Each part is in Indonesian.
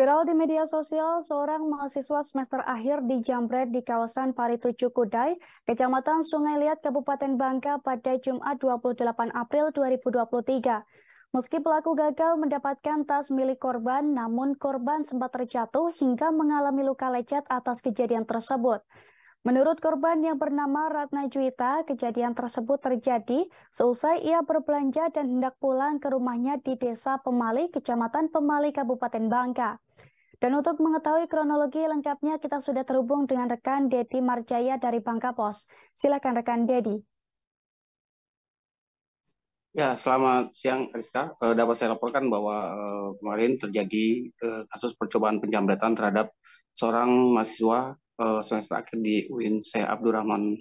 Viral di media sosial, seorang mahasiswa semester akhir dijambret di kawasan Parituju Kudai, Kecamatan Sungai Liat, Kabupaten Bangka pada Jumat 28 April 2023. Meski pelaku gagal mendapatkan tas milik korban, namun korban sempat terjatuh hingga mengalami luka lecet atas kejadian tersebut. Menurut korban yang bernama Ratna Juwita, kejadian tersebut terjadi seusai ia berbelanja dan hendak pulang ke rumahnya di Desa Pemali, Kecamatan Pemali, Kabupaten Bangka. Dan untuk mengetahui kronologi lengkapnya, kita sudah terhubung dengan rekan Dedi Marjaya dari Bangka Pos. Silakan rekan Dedi. Ya, selamat siang Rizka. Dapat saya laporkan bahwa kemarin terjadi kasus percobaan penjambretan terhadap seorang mahasiswa semester akhir di UIN Syekh Abdurrahman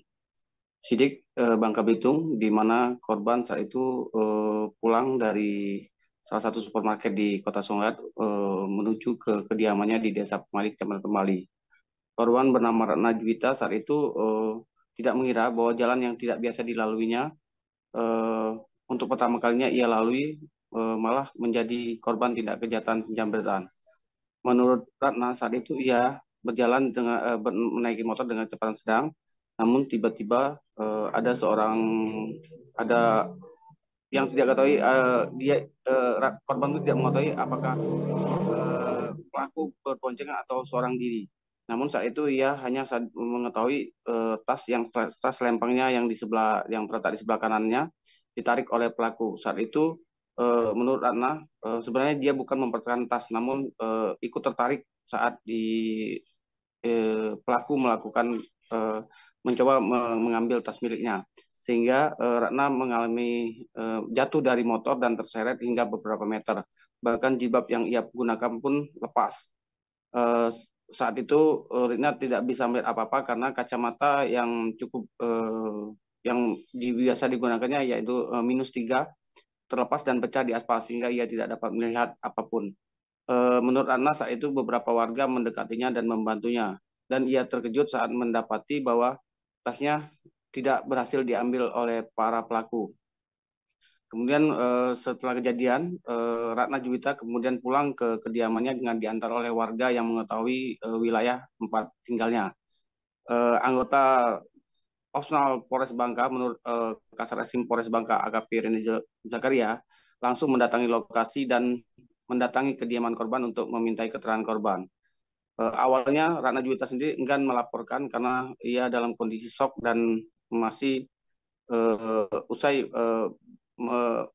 Siddiq, Bangka Belitung, di mana korban saat itu pulang dari salah satu supermarket di Kota Songgat menuju ke kediamannya di Desa Pemali, Kecamatan Pemali. Korban bernama Ratna Juwita saat itu tidak mengira bahwa jalan yang tidak biasa dilaluinya untuk pertama kalinya ia lalui malah menjadi korban tindak kejahatan penjambretan. Menurut Ratna saat itu ia berjalan dengan menaiki motor dengan kecepatan sedang, namun tiba-tiba ada yang tidak ketahui korban itu tidak mengetahui apakah pelaku berboncengan atau seorang diri. Namun saat itu ia hanya mengetahui tas lempangnya yang terletak di sebelah kanannya ditarik oleh pelaku. Saat itu menurut Ratna sebenarnya dia bukan mempertahankan tas, namun ikut tertarik saat pelaku melakukan mencoba mengambil tas miliknya, sehingga Ratna mengalami jatuh dari motor dan terseret hingga beberapa meter. Bahkan jilbab yang ia gunakan pun lepas. Saat itu Ratna tidak bisa melihat apa-apa karena kacamata yang cukup yang biasa digunakannya yaitu -3 terlepas dan pecah di aspal sehingga ia tidak dapat melihat apapun. Menurut Ratna saat itu beberapa warga mendekatinya dan membantunya, dan ia terkejut saat mendapati bahwa tasnya tidak berhasil diambil oleh para pelaku. Kemudian setelah kejadian, Ratna Juwita kemudian pulang ke kediamannya dengan diantar oleh warga yang mengetahui wilayah tempat tinggalnya. Anggota Opsional Polres Bangka menurut Kasarreskrim Polres Bangka AKP Reni Zakaria langsung mendatangi lokasi dan mendatangi kediaman korban untuk memintai keterangan korban. Awalnya Ratna Juwita sendiri enggan melaporkan karena ia dalam kondisi shock dan masih usai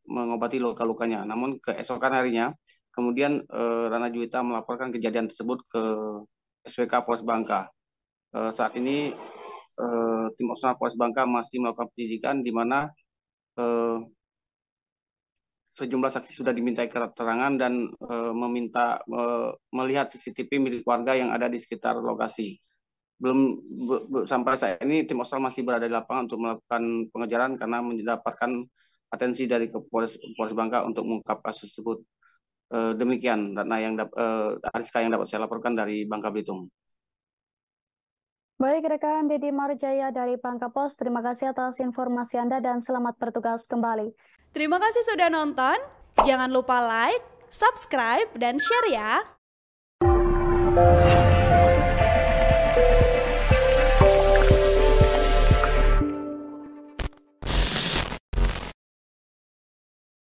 mengobati luka-lukanya. Namun keesokan harinya, kemudian Ratna Juwita melaporkan kejadian tersebut ke SWK Polres Bangka. Saat ini tim Opsional Polres Bangka masih melakukan penyidikan di mana sejumlah saksi sudah dimintai keterangan dan meminta melihat CCTV milik warga yang ada di sekitar lokasi. Sampai saat ini tim Opsional masih berada di lapangan untuk melakukan pengejaran karena mendapatkan atensi dari Polres Bangka untuk mengungkap kasus tersebut. Demikian Ariska yang dapat saya laporkan dari Bangka Belitung. Baik rekan Dedi Marjaya dari Bangka Pos, terima kasih atas informasi Anda dan selamat bertugas kembali. Terima kasih sudah nonton, jangan lupa like, subscribe, dan share ya.